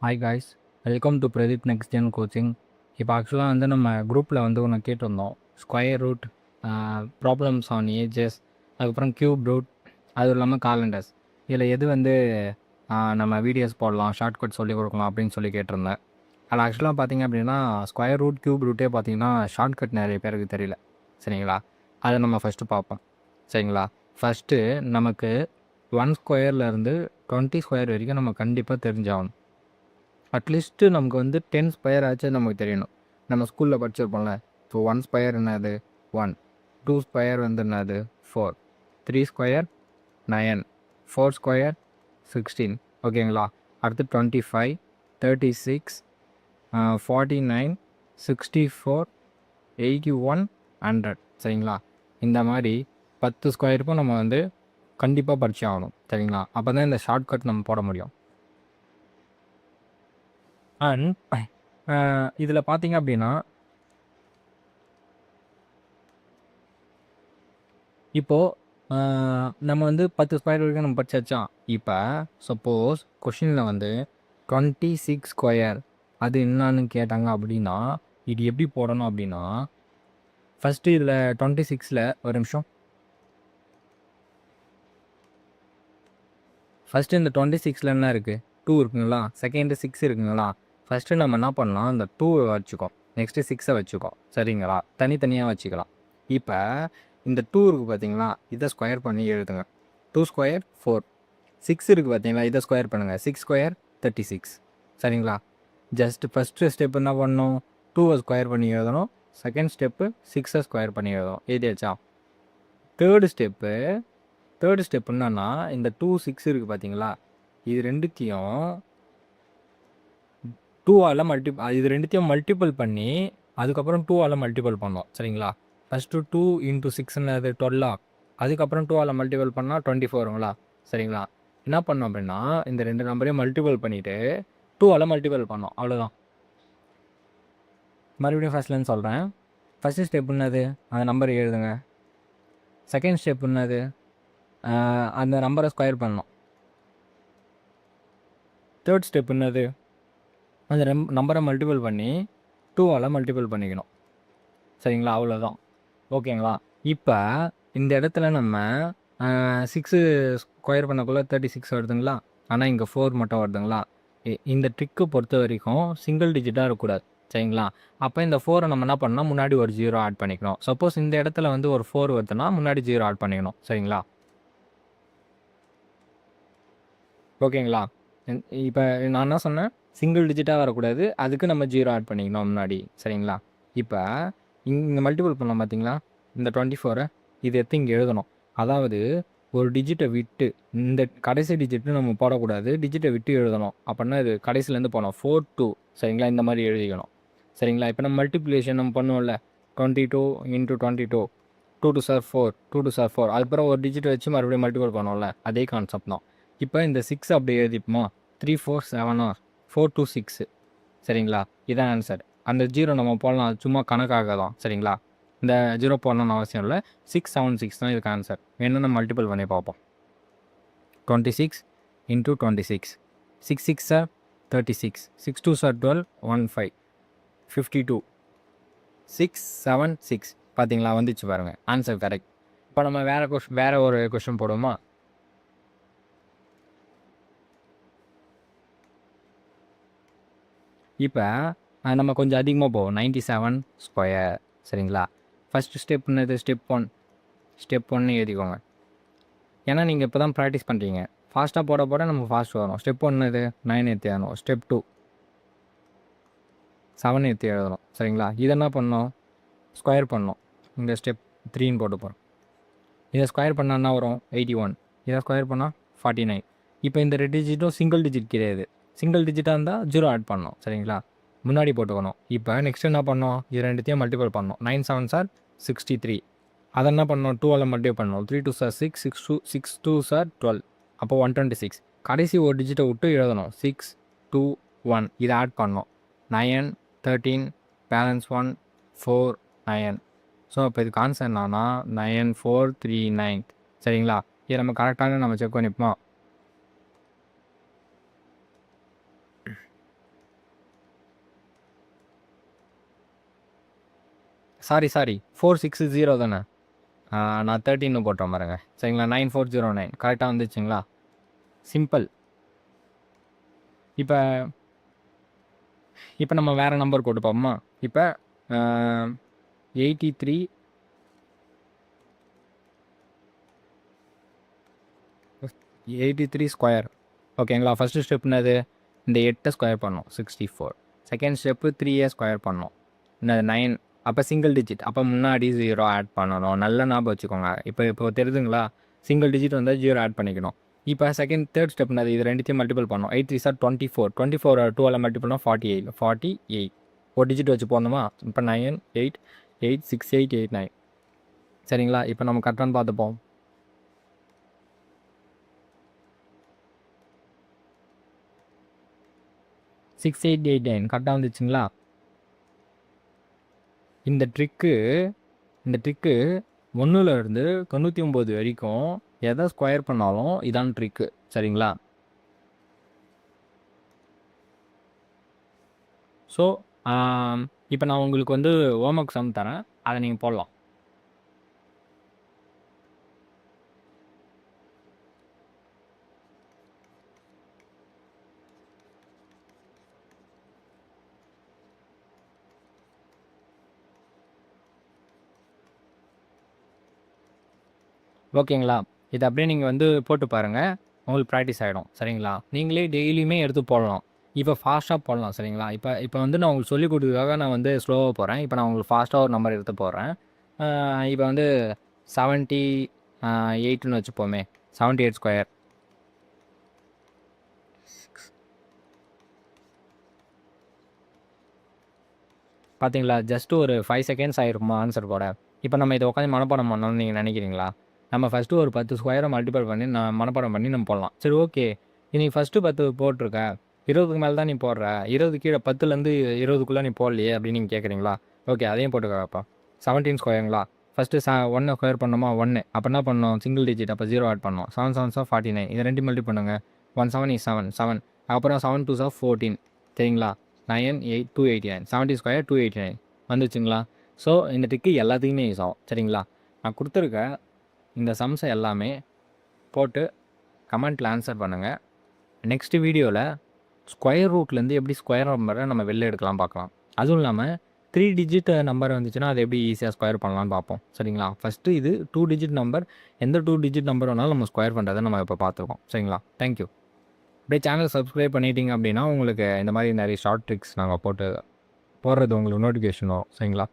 Hi guys, welcome to Pradeep next gen coaching. இப்போ ஆக்சுவலாக வந்து நம்ம குரூப்பில் வந்து ஒன்று கேட்டிருந்தோம். Square root, problems on ages, அதுக்கப்புறம் க்யூப் ரூட், அதுவும் இல்லாமல் காலண்டர்ஸ். இதில் எது வந்து நம்ம வீடியோஸ் போடலாம், ஷார்ட்கட் சொல்லிக் கொடுக்கலாம் அப்படின்னு சொல்லி கேட்டிருந்தேன். அதில் ஆக்சுவலாக பார்த்தீங்க அப்படின்னா ஸ்கொயர் ரூட், க்யூப் ரூட்டே பார்த்தீங்கன்னா ஷார்ட்கட் நிறைய பேருக்கு தெரியல. சரிங்களா? அதை நம்ம ஃபஸ்ட்டு பார்ப்போம். சரிங்களா? ஃபஸ்ட்டு நமக்கு 1 ஸ்கொயர்லேருந்து 20 ஸ்கொயர் வரைக்கும் நம்ம கண்டிப்பாக தெரிஞ்சாகணும். அட்லீஸ்ட்டு நமக்கு வந்து 10 ஸ்கொயர் ஆச்சும் நமக்கு தெரியணும். நம்ம ஸ்கூலில் படிச்சிருப்போம்ல. இப்போ 1 ஸ்கொயர் என்னது 1, 2 ஸ்கொயர் வந்து என்னது 4, 3 ஸ்கொயர் 9, 4 ஸ்கொயர் 16. ஓகேங்களா? அடுத்து 25, 36, 49, 64, 81, 100. சரிங்களா? இந்த மாதிரி 10 ஸ்கொயருக்கும் நம்ம வந்து கண்டிப்பாக படிச்சு ஆகணும். சரிங்களா? அப்போ தான் இந்த ஷார்ட்கட் நம்ம போட முடியும். அண்ட் இதில் பார்த்தீங்க அப்படின்னா இப்போது நம்ம வந்து 10 ஸ்கொயர் வரைக்கும் நம்ம படிச்சாச்சா. இப்போ சப்போஸ் கொஷினில் வந்து 26 ஸ்கொயர் அது என்னான்னு கேட்டாங்க அப்படின்னா இது எப்படி போடணும் அப்படின்னா ஃபஸ்ட்டு இதில் 26ல் ஒரு நிமிஷம். ஃபஸ்ட்டு இந்த 26ல் என்ன இருக்குது 2 இருக்குங்களா, செகண்டு 6 இருக்குங்களா. ஃபஸ்ட்டு நம்ம என்ன பண்ணலாம், இந்த 2 வச்சுக்கோம், நெக்ஸ்ட்டு 6 வச்சுக்கோம். சரிங்களா? தனித்தனியாக வச்சுக்கலாம். இப்போ இந்த 2 இருக்குது பார்த்தீங்களா, இதை ஸ்கொயர் பண்ணி எழுதுங்க. 2 ஸ்கொயர் 4. 6 இருக்குது பார்த்தீங்களா, இதை ஸ்கொயர் பண்ணுங்கள். 6 ஸ்கொயர் 36. சரிங்களா? ஜஸ்ட்டு ஃபஸ்ட்டு ஸ்டெப் என்ன பண்ணணும், 2வை ஸ்கொயர் பண்ணி எழுதணும். செகண்ட் ஸ்டெப்பு 6ை ஸ்கொயர் பண்ணி எழுதணும். எழுதியாச்சா? தேர்டு ஸ்டெப் என்னன்னா இந்த 2, 6 இருக்குது பார்த்தீங்களா, இது ரெண்டுத்தையும் 2ஆல் இது ரெண்டுத்தையும் மல்டிபிள் பண்ணி அதுக்கப்புறம் 2ஆல் மல்டிபிள் பண்ணோம். சரிங்களா? ஃபஸ்ட்டு 2 இன்ட்டு 6ன்னு அது 12. அதுக்கப்புறம் 2ஆல் மல்டிபிள் பண்ணால் 24ங்களா. சரிங்களா? என்ன பண்ணோம் அப்படின்னா இந்த ரெண்டு நம்பரையும் மல்டிபிள் பண்ணிவிட்டு 2ஆல் மல்டிபிள் பண்ணோம். அவ்வளோதான். மறுபடியும் ஃபஸ்ட்லேருந்து சொல்கிறேன். ஃபஸ்ட்டு ஸ்டெப் என்னது, அந்த நம்பரை எழுதுங்க. செகண்ட் ஸ்டெப் என்னது, அந்த நம்பரை ஸ்கொயர் பண்ணோம். தேர்ட் ஸ்டெப் என்னது, அந்த நம்பரை மல்டிபிள் பண்ணி 2ஆல் மல்டிபிள் பண்ணிக்கணும். சரிங்களா? அவ்வளோதான். ஓகேங்களா? இப்போ இந்த இடத்துல நம்ம 6 ஸ்கொயர் பண்ணக்குள்ளே 36 வருதுங்களா, ஆனால் இங்கே 4 மட்டும் வருதுங்களா. இந்த ட்ரிக்கு பொறுத்த வரைக்கும் சிங்கிள் டிஜிட்டாக இருக்கக்கூடாது. சரிங்களா? அப்போ இந்த 4ரை நம்ம என்ன பண்ணால் முன்னாடி ஒரு 0 ஆட் பண்ணிக்கணும். சப்போஸ் இந்த இடத்துல வந்து ஒரு 4 வருதுன்னா முன்னாடி 0 ஆட் பண்ணிக்கணும். சரிங்களா? ஓகேங்களா? இப்போ நான் என்ன சொன்னேன், சிங்கிள் டிஜிட்டாக வரக்கூடாது, அதுக்கு நம்ம 0 ஆட் பண்ணிக்கணும் முன்னாடி. சரிங்களா? இப்போ இங்கே மல்டிபிள் பண்ணலாம் பார்த்தீங்களா, இந்த 24 இது எடுத்து இங்கே எழுதணும். அதாவது ஒரு டிஜிட்டை விட்டு இந்த கடைசி டிஜிட்டு நம்ம போடக்கூடாது, டிஜிட்டை விட்டு எழுதணும். அப்படின்னா இது கடைசிலேருந்து போனோம் 4, 2. சரிங்களா? இந்த மாதிரி எழுதிக்கணும். சரிங்களா? இப்போ நம்ம மல்டிப்ளிகேஷன் நம்ம பண்ணுவோம்ல, 22 இன்ட்டு 22, 2 2 சார் 4, 2 2 சார் 4. அதுக்கப்புறம் ஒரு டிஜிட் வச்சு மறுபடியும் மல்டிபிள் பண்ணுவோம்ல, அதே கான்செப்ட் தான். இப்போ இந்த 6 அப்படி எழுதிப்போமா, 3 4 7 4 2 6. சரிங்களா? இதான் ஆன்சர். அந்த 0 நம்ம போடலாம், சும்மா கணக்காக தான். சரிங்களா? இந்த 0 போடணும்னு அவசியம் இல்லை. 6 7 6 தான் இதுக்கு ஆன்சர். வேணும்னா மல்டிபிள் பண்ணி பார்ப்போம். 26 இன்ட்டு 26, 6 6 சார் 36, 6 2 சார் 12, 1 5, 52, 6 7 6. பார்த்தீங்களா, வந்துச்சு பாருங்கள், ஆன்சர் கரெக்ட். இப்போ நம்ம வேறு ஒரு கொஷின் போடுவோமா. இப்போ நம்ம கொஞ்சம் அதிகமாக போவோம். 97 ஸ்கொயர். சரிங்களா? ஃபஸ்ட்டு ஸ்டெப் என்னது, ஸ்டெப் 1 எழுதிக்கோங்க. ஏன்னா நீங்கள் இப்போ தான் ப்ராக்டிஸ் பண்ணுறீங்க. ஃபாஸ்ட்டாக போட நமக்கு ஃபாஸ்ட் வரும். ஸ்டெப் 1 என்னது, 9 எடுத்து எழுதணும். ஸ்டெப் 2 7 எடுத்து எழுதணும். சரிங்களா? இதை என்ன பண்ணணும், ஸ்கொயர் பண்ணணும். இந்த ஸ்டெப் 3ன்னு போட்டு போகிறோம். இதை ஸ்கொயர் பண்ணால் என்ன வரும், 81. இதை ஸ்கொயர் பண்ணால் 49. இப்போ இந்த 2 டிஜிட்டும் சிங்கிள் டிஜிட் கிடையாது. சிங்கிள் டிஜிட்டாக இருந்தால் 0 ஆட் பண்ணணும். சரிங்களா? முன்னாடி போட்டுக்கணும். இப்போ நெக்ஸ்ட் என்ன பண்ணோம், இது ரெண்டுத்தையும் மல்டிபிள் பண்ணோம். 9 7 சார் 63. அதை என்ன பண்ணோம், 2ஆல் மல்டிபிள் பண்ணோம். 3 2 சார் 6, 6 2 சார் 12. அப்போ 126. கடைசி ஒரு டிஜிட்டை விட்டு எழுதணும். 6 2 1. இதை ஆட் பண்ணோம். 9 13 பேலன்ஸ் 1 4 9. ஸோ இப்போ இதுக்கு ஆன்சர் என்னன்னா 9439. சரிங்களா? இதை நம்ம கரெக்டான நம்ம செக் பண்ணிப்போம். சாரி 460 தானே. நான் 13 போட்டேன் பாருங்க. சரிங்களா, 9409 கரெக்டாக வந்துச்சுங்களா. சிம்பிள். இப்போ இப்போ நம்ம வேறு நம்பர் போட்டு பார்ப்போமா. இப்போ 83 ஸ்கொயர். ஓகேங்களா. ஃபஸ்ட்டு ஸ்டெப் என்னது, இந்த 8 ஸ்கொயர் பண்ணோம் 64. செகண்ட் ஸ்டெப்பு 3 ஸ்கொயர் பண்ணோம், இந்த 9. அப்போ சிங்கிள் டிஜிட், அப்போ முன்னாடி 0 ஆட் பண்ணணும். நல்ல ஞாபகம் வச்சுக்கோங்க. இப்போ தெரியுதுங்களா, சிங்கிள் டிஜிட் வந்தால் 0 ஆட் பண்ணிக்கணும். இப்போ தேர்ட் ஸ்டெப் என்னது, இது ரெண்டுத்தையும் மல்டிபிள் பண்ணோம். 8 3 24. 24 2 மல்டிபிள் பண்ணோம் 48. ஒரு டிஜிட் வச்சு போடணுமா. இப்போ 9 8 8 6 8 8 9. சரிங்களா. இப்போ நம்ம கரெக்டானு பார்த்துப்போம். 6889 கரெக்டாக வந்துச்சுங்களா. இந்த ட்ரிக்கு 1லேருந்து 99 வரைக்கும் எதை ஸ்கொயர் பண்ணாலும் இதான் ட்ரிக்கு. சரிங்களா. ஸோ இப்போ நான் உங்களுக்கு வந்து ஹோம் ஒர்க் சம் தரேன், அதை நீங்கள் போடலாம். ஓகேங்களா. இதை அப்படியே நீங்கள் வந்து போட்டு பாருங்கள், உங்களுக்கு ப்ராக்டிஸ் ஆகிடும். சரிங்களா. நீங்களே டெய்லியுமே எடுத்து போடலாம். இப்போ ஃபாஸ்ட்டாக போடலாம். சரிங்களா. இப்போ வந்து நான் உங்களுக்கு சொல்லிக் கொடுத்ததுக்காக நான் வந்து ஸ்லோவாக போகிறேன். இப்போ நான் உங்களுக்கு ஃபாஸ்ட்டாக ஒரு நம்பர் எடுத்து போடுறேன். இப்போ வந்து 78ன்னு வச்சுப்போமே. 78 ஸ்கொயர். பார்த்தீங்களா, ஜஸ்ட் ஒரு 5 செகண்ட்ஸ் ஆகிருக்குமா ஆன்சர் போட. இப்போ நம்ம இதை உட்காந்து மனப்பாடம் பண்ணணும்னு நீங்கள் நினைக்கிறீங்களா. நம்ம ஃபஸ்ட்டு ஒரு 10 ஸ்கொயரை மல்டிபிள் பண்ணி மனப்பாடம் பண்ணி நம்ம போடலாம். சரி, ஓகே. நீ ஃபஸ்ட்டு 10 போட்டிருக்க, 20க்கு மேலே தான் நீ போடுற, 20 கீழே 10லேருந்து 20க்குள்ளே நீ போடலையே அப்படின்னு நீங்கள் கேட்குறீங்களா. ஓகே, அதையும் போட்டுக்கப்பா. 17 ஸ்கொயருங்களா. ஃபஸ்ட்டு 1 ஸ்கொயர் பண்ணோமா, 1. அப்போ என்ன பண்ணோம், சிங்கிள் டிஜிட், அப்போ 0 ஆட் பண்ணோம். 7 7 49. இதை 2 மல்டி பண்ணுங்க. 1 7 is 7 7. அப்புறம் 7 2 14. சரிங்களா. 9 8 289. 70 ஸ்கொயர் 289 வந்துச்சுங்களா. ஸோ இந்த ட்ரிக்கு எல்லாத்துக்குமே யூஸ் ஆகும். சரிங்களா. நான் கொடுத்துருக்க இந்த சம்ஸை எல்லாமே போட்டு கமெண்ட்டில் ஆன்சர் பண்ணுங்கள். நெக்ஸ்ட் வீடியோவில் ஸ்கொயர் ரூட்லேருந்து எப்படி ஸ்கொயர் நம்பரை நம்ம வெளில எடுக்கலாம் பார்க்கலாம். அதுவும் இல்லாமல் 3 டிஜிட் நம்பர் வந்துச்சுன்னா அதை எப்படி ஈஸியாக ஸ்கொயர் பண்ணலான்னு பார்ப்போம். சரிங்களா. ஃபஸ்ட்டு இது 2 டிஜிட் நம்பர், எந்த 2 டிஜிட் நம்பர் வேணாலும் நம்ம ஸ்கொயர் பண்ணுறதை நம்ம இப்போ பார்த்துருக்கோம். சரிங்களா. தேங்க்யூ. அப்படியே சேனல் சப்ஸ்கிரைப் பண்ணிட்டீங்க அப்படின்னா உங்களுக்கு இந்த மாதிரி நிறைய ஷார்ட் ட்ரிக்ஸ் நாங்கள் போடுறது உங்களுக்கு நோட்டிஃபிகேஷன் வரும். சரிங்களா.